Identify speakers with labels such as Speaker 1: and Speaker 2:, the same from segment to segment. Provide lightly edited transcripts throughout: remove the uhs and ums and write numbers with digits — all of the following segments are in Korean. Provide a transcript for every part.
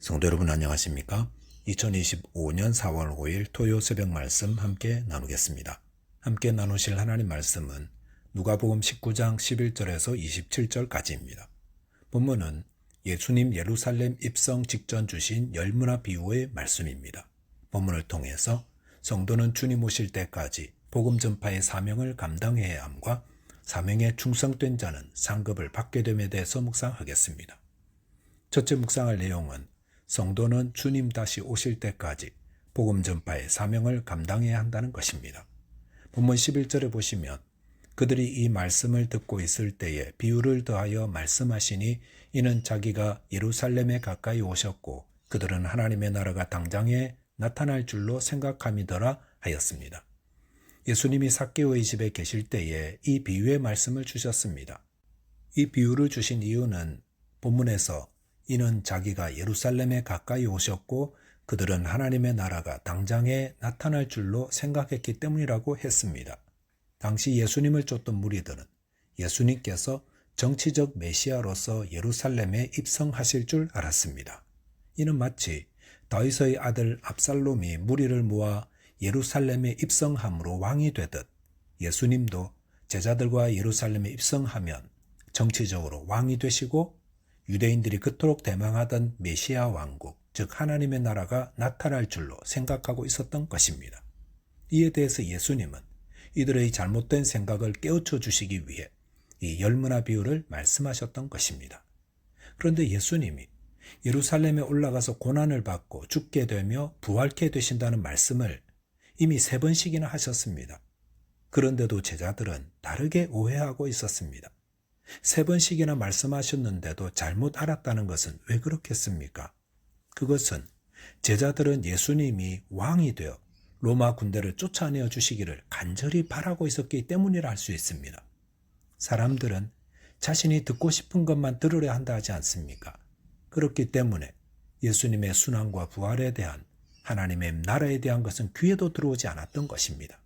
Speaker 1: 성도 여러분 안녕하십니까? 2025년 4월 5일 토요 새벽 말씀 함께 나누겠습니다. 함께 나누실 하나님 말씀은 누가복음 19장 11절에서 27절까지입니다. 본문은 예수님 예루살렘 입성 직전 주신 열문화 비유의 말씀입니다. 본문을 통해서 성도는 주님 오실 때까지 복음 전파의 사명을 감당해야 함과 사명에 충성된 자는 상급을 받게 됨에 대해서 묵상하겠습니다. 첫째 묵상할 내용은 성도는 주님 다시 오실 때까지 복음 전파의 사명을 감당해야 한다는 것입니다. 본문 11절에 보시면 그들이 이 말씀을 듣고 있을 때에 비유를 더하여 말씀하시니 이는 자기가 예루살렘에 가까이 오셨고 그들은 하나님의 나라가 당장에 나타날 줄로 생각함이더라 하였습니다. 예수님이 삭개오의 집에 계실 때에 이 비유의 말씀을 주셨습니다. 이 비유를 주신 이유는 본문에서 이는 자기가 예루살렘에 가까이 오셨고 그들은 하나님의 나라가 당장에 나타날 줄로 생각했기 때문이라고 했습니다. 당시 예수님을 쫓던 무리들은 예수님께서 정치적 메시아로서 예루살렘에 입성하실 줄 알았습니다. 이는 마치 다윗의 아들 압살롬이 무리를 모아 예루살렘에 입성함으로 왕이 되듯 예수님도 제자들과 예루살렘에 입성하면 정치적으로 왕이 되시고 유대인들이 그토록 대망하던 메시아 왕국, 즉 하나님의 나라가 나타날 줄로 생각하고 있었던 것입니다. 이에 대해서 예수님은 이들의 잘못된 생각을 깨우쳐 주시기 위해 이 열문화 비유를 말씀하셨던 것입니다. 그런데 예수님이 예루살렘에 올라가서 고난을 받고 죽게 되며 부활케 되신다는 말씀을 이미 3번씩이나 하셨습니다. 그런데도 제자들은 다르게 오해하고 있었습니다. 3번씩이나 말씀하셨는데도 잘못 알았다는 것은 왜 그렇겠습니까? 그것은 제자들은 예수님이 왕이 되어 로마 군대를 쫓아내어 주시기를 간절히 바라고 있었기 때문이라 할 수 있습니다. 사람들은 자신이 듣고 싶은 것만 들으려 한다 하지 않습니까? 그렇기 때문에 예수님의 순환과 부활에 대한 하나님의 나라에 대한 것은 귀에도 들어오지 않았던 것입니다.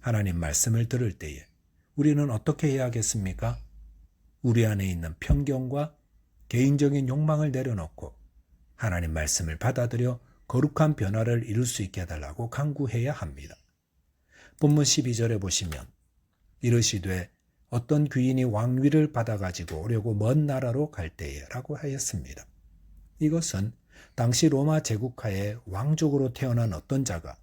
Speaker 1: 하나님 말씀을 들을 때에 우리는 어떻게 해야 하겠습니까? 우리 안에 있는 편견과 개인적인 욕망을 내려놓고 하나님 말씀을 받아들여 거룩한 변화를 이룰 수 있게 해달라고 간구해야 합니다. 본문 12절에 보시면 이르시되 어떤 귀인이 왕위를 받아가지고 오려고 먼 나라로 갈 때에 라고 하였습니다. 이것은 당시 로마 제국하에 왕족으로 태어난 어떤 자가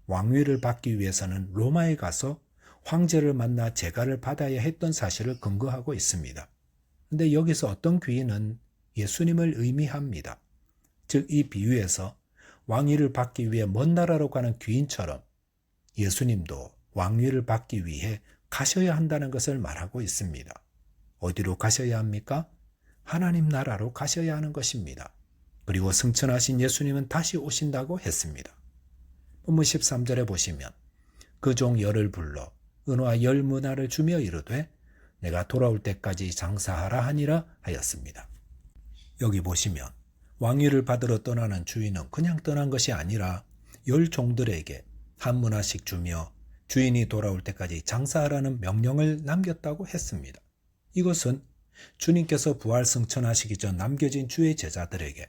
Speaker 1: 왕위를 받기 위해서는 로마에 가서 황제를 만나 제가를 받아야 했던 사실을 근거하고 있습니다. 그런데 여기서 어떤 귀인은 예수님을 의미합니다. 즉 이 비유에서 왕위를 받기 위해 먼 나라로 가는 귀인처럼 예수님도 왕위를 받기 위해 가셔야 한다는 것을 말하고 있습니다. 어디로 가셔야 합니까? 하나님 나라로 가셔야 하는 것입니다. 그리고 승천하신 예수님은 다시 오신다고 했습니다. 본문 13절에 보시면 그 종 열을 불러 은화 열문화를 주며 이르되 내가 돌아올 때까지 장사하라 하니라 하였습니다. 여기 보시면 왕위를 받으러 떠나는 주인은 그냥 떠난 것이 아니라 열 종들에게 한 문화씩 주며 주인이 돌아올 때까지 장사하라는 명령을 남겼다고 했습니다. 이것은 주님께서 부활 승천하시기 전 남겨진 주의 제자들에게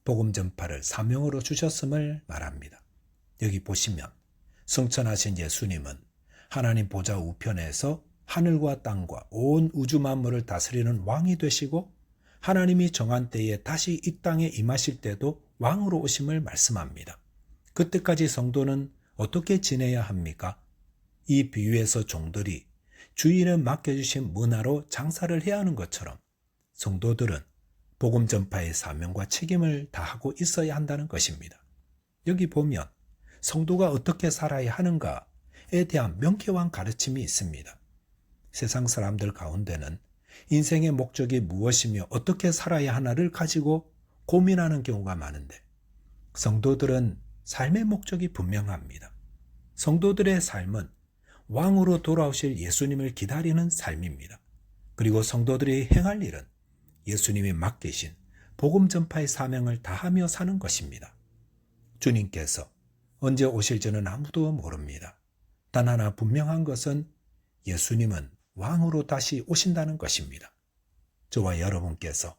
Speaker 1: 복음 전파를 사명으로 주셨음을 말합니다. 여기 보시면 승천하신 예수님은 하나님 보좌 우편에서 하늘과 땅과 온 우주 만물을 다스리는 왕이 되시고 하나님이 정한 때에 다시 이 땅에 임하실 때도 왕으로 오심을 말씀합니다. 그때까지 성도는 어떻게 지내야 합니까? 이 비유에서 종들이 주인은 맡겨주신 문화로 장사를 해야 하는 것처럼 성도들은 복음 전파의 사명과 책임을 다하고 있어야 한다는 것입니다. 여기 보면 성도가 어떻게 살아야 하는가에 대한 명쾌한 가르침이 있습니다. 세상 사람들 가운데는 인생의 목적이 무엇이며 어떻게 살아야 하나를 가지고 고민하는 경우가 많은데 성도들은 삶의 목적이 분명합니다. 성도들의 삶은 왕으로 돌아오실 예수님을 기다리는 삶입니다. 그리고 성도들이 행할 일은 예수님이 맡기신 복음 전파의 사명을 다하며 사는 것입니다. 주님께서 언제 오실지는 아무도 모릅니다. 단 하나 분명한 것은 예수님은 왕으로 다시 오신다는 것입니다. 저와 여러분께서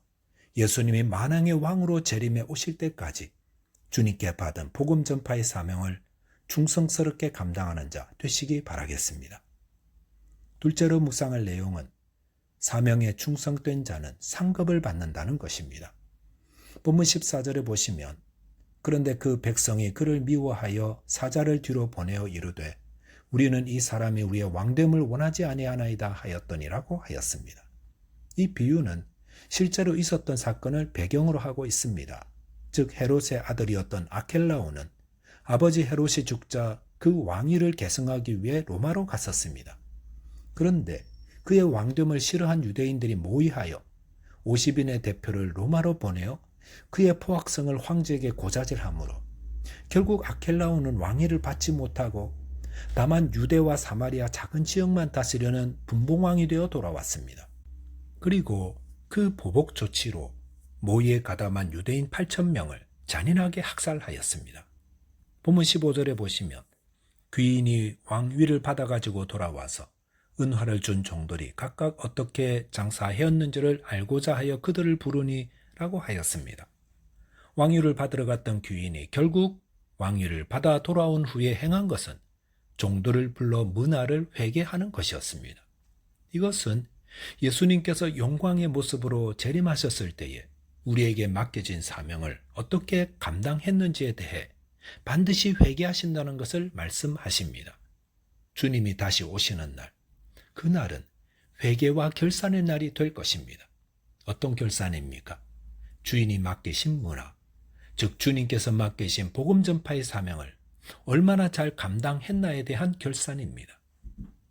Speaker 1: 예수님이 만왕의 왕으로 재림해 오실 때까지 주님께 받은 복음 전파의 사명을 충성스럽게 감당하는 자 되시기 바라겠습니다. 둘째로 묵상할 내용은 사명에 충성된 자는 상급을 받는다는 것입니다. 본문 14절에 보시면 그런데 그 백성이 그를 미워하여 사자를 뒤로 보내어 이르되 우리는 이 사람이 우리의 왕됨을 원하지 아니하나이다 하였더니라고 하였습니다. 이 비유는 실제로 있었던 사건을 배경으로 하고 있습니다. 즉 헤롯의 아들이었던 아켈라오는 아버지 헤롯이 죽자 그 왕위를 계승하기 위해 로마로 갔었습니다. 그런데 그의 왕됨을 싫어한 유대인들이 모의하여 50인의 대표를 로마로 보내어 그의 포악성을 황제에게 고자질하므로 결국 아켈라오는 왕위를 받지 못하고 다만 유대와 사마리아 작은 지역만 다스려는 분봉왕이 되어 돌아왔습니다. 그리고 그 보복 조치로 모의에 가담한 유대인 8,000명을 잔인하게 학살하였습니다. 본문 15절에 보시면 귀인이 왕위를 받아가지고 돌아와서 은화를 준 종들이 각각 어떻게 장사하였는지를 알고자 하여 그들을 부르니 라고 하였습니다. 왕위를 받으러 갔던 귀인이 결국 왕위를 받아 돌아온 후에 행한 것은 종들을 불러 문화를 회개하는 것이었습니다. 이것은 예수님께서 영광의 모습으로 재림하셨을 때에 우리에게 맡겨진 사명을 어떻게 감당했는지에 대해 반드시 회개하신다는 것을 말씀하십니다. 주님이 다시 오시는 날, 그날은 회개와 결산의 날이 될 것입니다. 어떤 결산입니까? 주인이 맡기신 문화, 즉 주님께서 맡기신 복음 전파의 사명을 얼마나 잘 감당했나에 대한 결산입니다.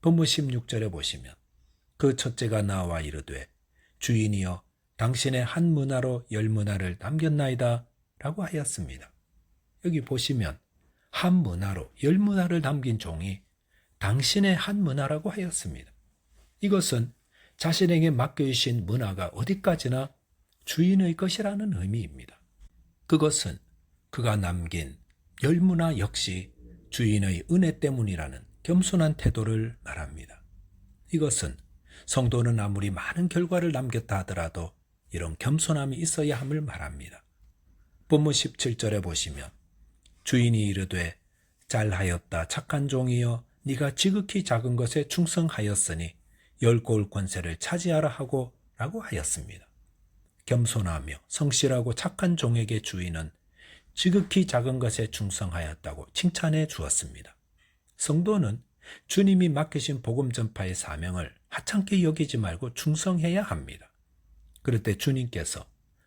Speaker 1: 본문 16절에 보시면 그 첫째가 나와 이르되 주인이여 당신의 한 문화로 10문화를 남겼나이다 라고 하였습니다. 여기 보시면 한 문화로 10문화를 남긴 종이 당신의 한 문화라고 하였습니다. 이것은 자신에게 맡겨주신 문화가 어디까지나 주인의 것이라는 의미입니다. 그것은 그가 남긴 10문화 역시 주인의 은혜 때문이라는 겸손한 태도를 말합니다. 이것은 성도는 아무리 많은 결과를 남겼다 하더라도 이런 겸손함이 있어야 함을 말합니다. 본문 17절에 보시면 주인이 이르되 잘하였다 착한 종이여 네가 지극히 작은 것에 충성하였으니 10고을 권세를 차지하라 하고 라고 하였습니다. 겸손하며 성실하고 착한 종에게 주인은 지극히 작은 것에 충성하였다고 칭찬해 주었습니다. 성도는 주님이 맡기신 복음 전파의 사명을 하찮게 여기지 말고 충성해야 합니다. 그럴 때 주님께서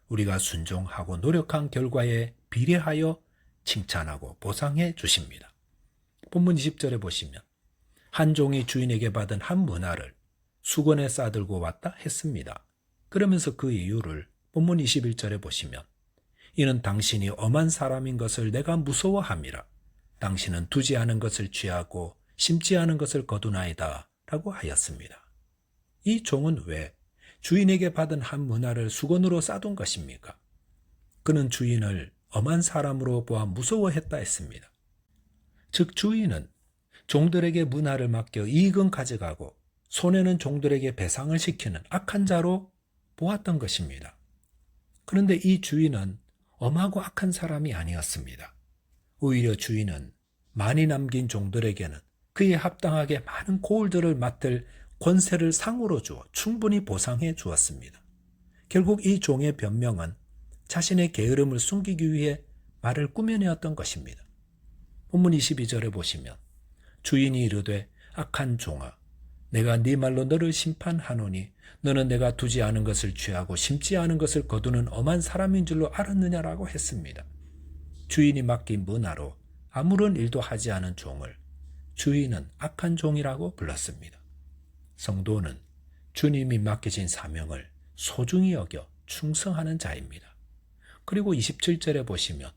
Speaker 1: 우리가 순종하고 노력한 결과에 비례하여 칭찬하고 보상해 주십니다. 본문 20절에 보시면 한 종이 주인에게 받은 한 문화를 수건에 싸들고 왔다 했습니다. 그러면서 그 이유를 본문 21절에 보시면 이는 당신이 엄한 사람인 것을 내가 무서워함이라 당신은 두지 않은 것을 취하고 심지 않은 것을 거두나이다 라고 하였습니다. 이 종은 왜 주인에게 받은 한 문화를 수건으로 싸둔 것입니까? 그는 주인을 엄한 사람으로 보아 무서워했다 했습니다. 즉 주인은 종들에게 문화를 맡겨 이익은 가져가고 손해는 종들에게 배상을 시키는 악한 자로 보았던 것입니다. 그런데 이 주인은 엄하고 악한 사람이 아니었습니다. 오히려 주인은 많이 남긴 종들에게는 그에 합당하게 많은 고을들을 맡을 권세를 상으로 주어 충분히 보상해 주었습니다. 결국 이 종의 변명은 자신의 게으름을 숨기기 위해 말을 꾸며내었던 것입니다. 본문 22절에 보시면 주인이 이르되 악한 종아 내가 네 말로 너를 심판하노니 너는 내가 두지 않은 것을 취하고 심지 않은 것을 거두는 엄한 사람인 줄로 알았느냐라고 했습니다. 주인이 맡긴 문화로 아무런 일도 하지 않은 종을 주인은 악한 종이라고 불렀습니다. 성도는 주님이 맡기신 사명을 소중히 여겨 충성하는 자입니다. 그리고 27절에 보시면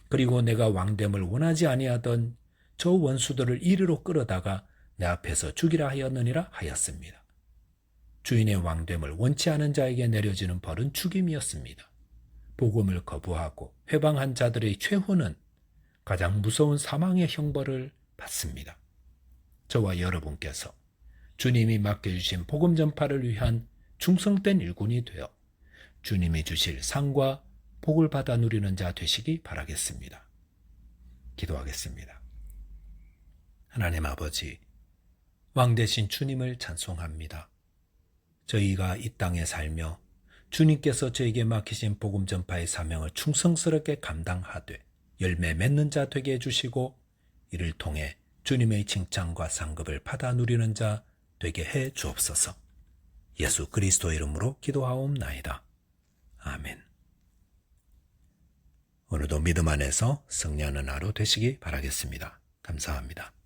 Speaker 1: 그리고 내가 왕됨을 원하지 아니하던 저 원수들을 이리로 끌어다가 내 앞에서 죽이라 하였느니라 하였습니다. 주인의 왕됨을 원치 않은 자에게 내려지는 벌은 죽임이었습니다. 복음을 거부하고 회방한 자들의 최후는 가장 무서운 사망의 형벌을 받습니다. 저와 여러분께서 주님이 맡겨주신 복음 전파를 위한 충성된 일꾼이 되어 주님이 주실 상과 복을 받아 누리는 자 되시기 바라겠습니다. 기도하겠습니다. 하나님 아버지, 왕 되신 주님을 찬송합니다. 저희가 이 땅에 살며 주님께서 저에게 맡기신 복음 전파의 사명을 충성스럽게 감당하되 열매 맺는 자 되게 해주시고 이를 통해 주님의 칭찬과 상급을 받아 누리는 자 되게 해 주옵소서. 예수 그리스도 이름으로 기도하옵나이다. 아멘. 오늘도 믿음 안에서 승리하는 하루 되시기 바라겠습니다. 감사합니다.